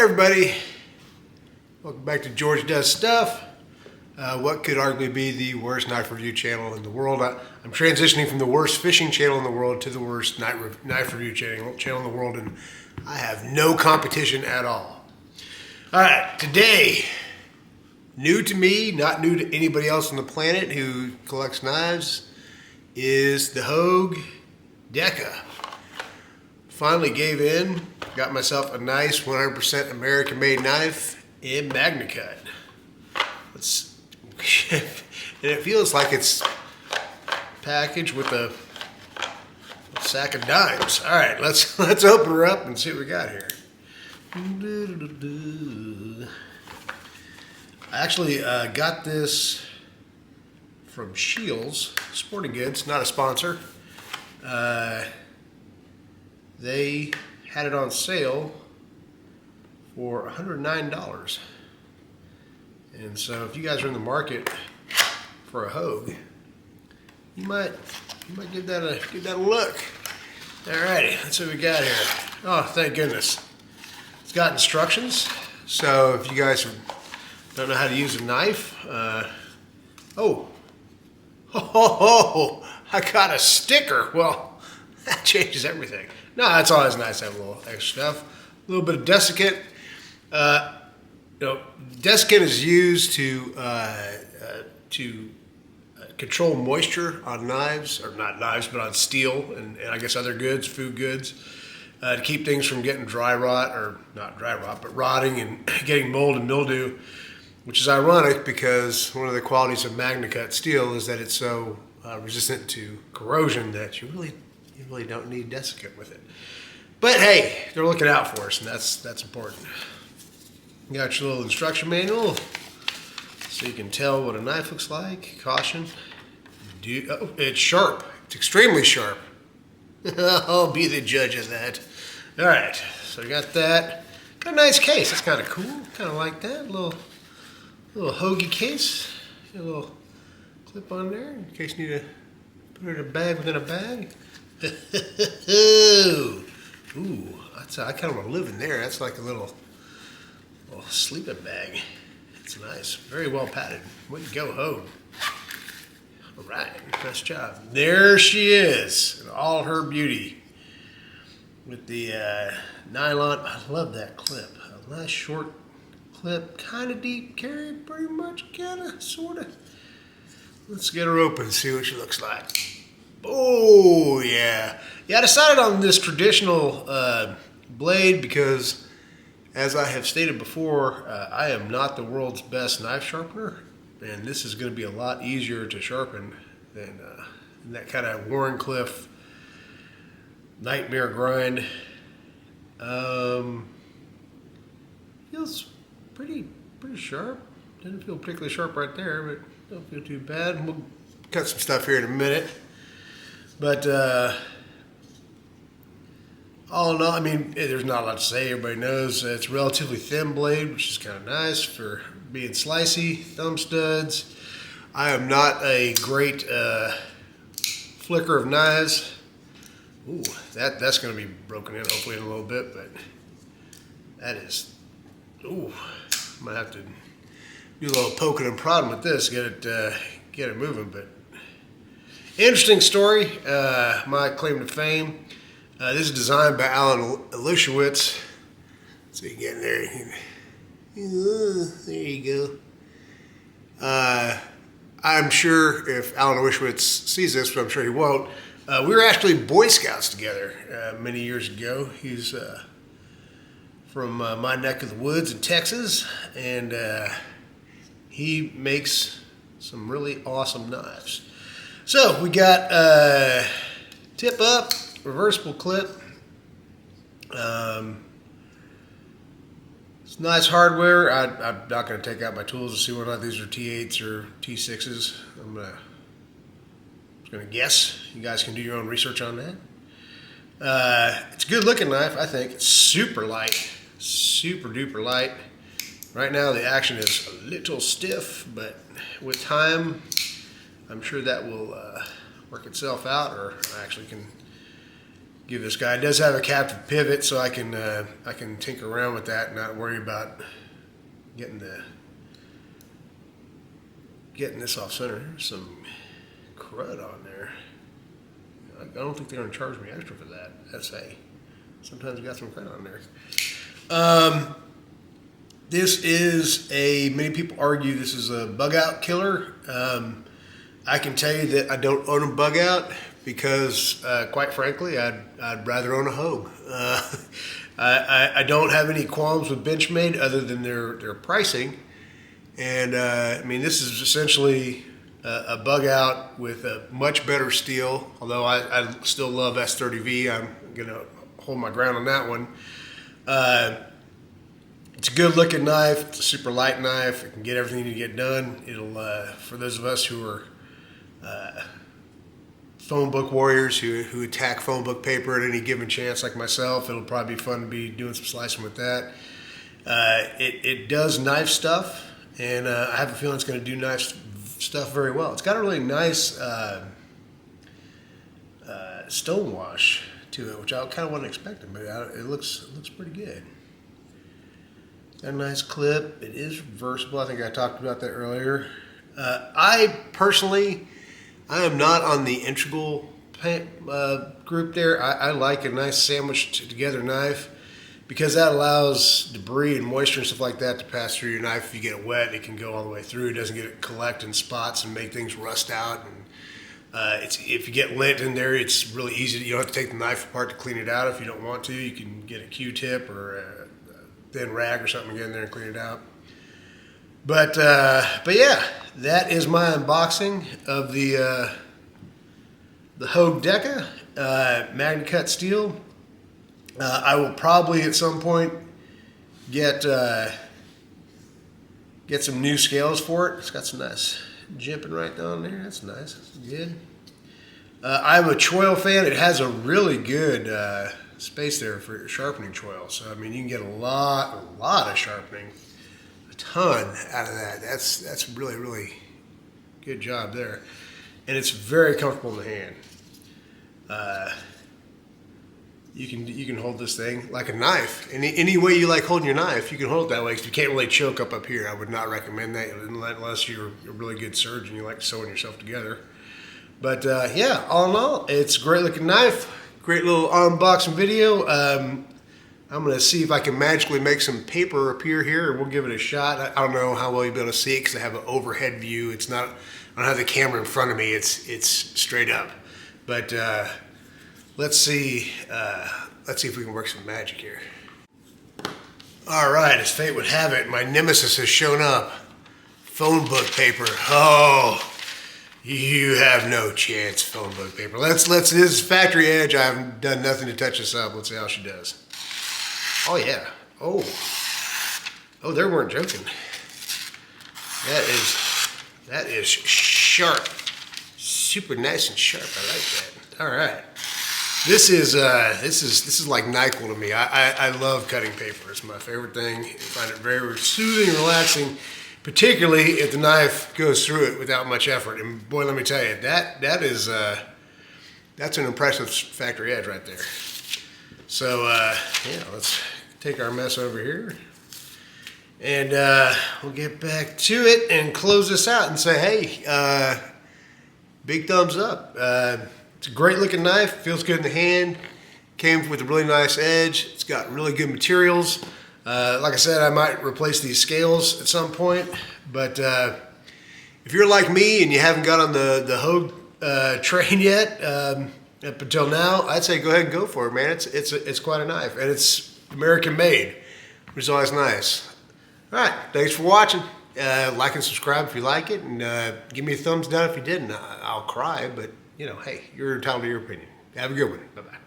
everybody, welcome back to George Does Stuff. What could arguably be the worst knife review channel in the world. I'm transitioning from the worst fishing channel in the world to the worst knife review channel in the world, and I have no competition at all. Alright, today, new to me, not new to anybody else on the planet who collects knives, is the Houge Deka. Finally gave in, got myself a nice 100% American-made knife in Magnacut. And it feels like it's packaged with a sack of dimes. All right, let's open her up and see what we got here. I actually got this from Shields Sporting Goods, not a sponsor. They had it on sale for $109. And so if you guys are in the market for a Houge, you might give that a look. Alrighty, that's what we got here. Oh, thank goodness. It's got instructions. So if you guys don't know how to use a knife, I got a sticker. Well, that changes everything. No, that's always nice to have a little extra stuff. A little bit of desiccant. Desiccant is used to control moisture on knives, or not knives, but on steel and I guess other goods, food goods, to keep things from getting dry rot, or not dry rot, but rotting and getting mold and mildew, which is ironic because one of the qualities of Magnacut steel is that it's so resistant to corrosion that you really don't need desiccant with it. But hey, they're looking out for us, and that's important. You got your little instruction manual, so you can tell what a knife looks like. Caution. It's sharp. It's extremely sharp. I'll be the judge of that. All right, so we got that. Got a nice case. That's kind of cool. Kind of like that. A little Houge case. A little clip on there in case you need to put it in a bag within a bag. Ooh, I kind of want to live in there. That's like a little sleeping bag. It's nice. Very well padded. Way to go, Houge. All right, nice job. There she is in all her beauty with the nylon. I love that clip. A nice short clip, kind of deep carry, pretty much, kind of, sort of. Let's get her open and see what she looks like. Oh, yeah. Yeah, I decided on this traditional blade because, as I have stated before, I am not the world's best knife sharpener, and this is going to be a lot easier to sharpen than that kind of Warrenclyffe nightmare grind. Feels pretty sharp. Didn't feel particularly sharp right there, but don't feel too bad. We'll cut some stuff here in a minute. But all in all, I mean, there's not a lot to say. Everybody knows it's a relatively thin blade, which is kind of nice for being slicey. Thumb studs. I am not a great flicker of knives. Ooh, that's going to be broken in hopefully in a little bit, but that is, ooh, I might have to do a little poking and prodding with this, get it moving. But interesting story. My claim to fame. This is designed by Alan Lushewitz. So you get in there. There you go. I'm sure if Alan Lushewitz sees this, but I'm sure he won't. We were actually Boy Scouts together many years ago. He's from my neck of the woods in Texas, and he makes some really awesome knives. So we got tip up, reversible clip. It's nice hardware. I'm not going to take out my tools to see whether or not these are T8s or T6s. I'm going to guess. You guys can do your own research on that. It's a good looking knife, I think. It's super light, super duper light. Right now the action is a little stiff, but with time, I'm sure that will work itself out, or I actually can give this guy. It does have a captive pivot, so I can tinker around with that and not worry about getting this off center. There's some crud on there. I don't think they're going to charge me extra for that. That's sometimes you got some crud on there. This is many people argue this is a bug out killer. I can tell you that I don't own a bug out because, quite frankly, I'd rather own a Houge. I don't have any qualms with Benchmade other than their pricing. And I mean, this is essentially a bug out with a much better steel. Although I still love S30V, I'm gonna hold my ground on that one. It's a good looking knife. It's a super light knife. It can get everything you get done. It'll, for those of us who are phone book warriors who attack phone book paper at any given chance, like myself, it'll probably be fun to be doing some slicing with that. It does knife stuff, and I have a feeling it's going to do knife stuff very well. It's got a really nice stone wash to it, which I kind of wasn't expecting, but it looks pretty good. Got a nice clip. It is reversible. I think I talked about that earlier. I personally, I am not on the integral group there. I like a nice sandwiched together knife because that allows debris and moisture and stuff like that to pass through your knife. If you get it wet, it can go all the way through. It doesn't get it collect in spots and make things rust out. And if you get lint in there, it's really easy. You don't have to take the knife apart to clean it out if you don't want to. You can get a Q-tip or a thin rag or something, get in there and clean it out. But yeah, that is my unboxing of the Houge Deka Magnacut steel. I will probably at some point get some new scales for it. It's got some nice jimping right down there. That's nice. That's good. I'm a choil fan. It has a really good space there for sharpening choil. So I mean, you can get a lot of sharpening, a ton out of that. That's really, really good job there, and it's very comfortable in the hand. You can hold this thing like a knife. Any way you like holding your knife, you can hold it that way. Because you can't really choke up here. I would not recommend that unless you're a really good surgeon. You like sewing yourself together. But yeah, all in all, it's a great looking knife. Great little unboxing video. I'm gonna see if I can magically make some paper appear here, and we'll give it a shot. I don't know how well you'll be able to see it because I have an overhead view. It's not. I don't have the camera in front of me. It's straight up. But let's see if we can work some magic here. All right, as fate would have it, my nemesis has shown up. Phone book paper. Oh, you have no chance, phone book paper. This is factory edge. I haven't done nothing to touch this up. Let's see how she does. Oh yeah. Oh, they weren't joking. That is sharp. Super nice and sharp. I like that. All right. This is like NyQuil to me. I love cutting paper. It's my favorite thing. I find it very soothing and relaxing, particularly if the knife goes through it without much effort. And boy, let me tell you, that's an impressive factory edge right there. So yeah, let's take our mess over here, and we'll get back to it and close this out and say, hey, big thumbs up. It's a great looking knife, feels good in the hand, came with a really nice edge, it's got really good materials. Like I said, I might replace these scales at some point, but if you're like me and you haven't got on the Houge train yet, up until now, I'd say go ahead and go for it, man. It's quite a knife, and it's American made, which is always nice. All right, thanks for watching. Like and subscribe if you like it, and give me a thumbs down if you didn't. I'll cry, but you know, hey, you're entitled to your opinion. Have a good one. Bye-bye.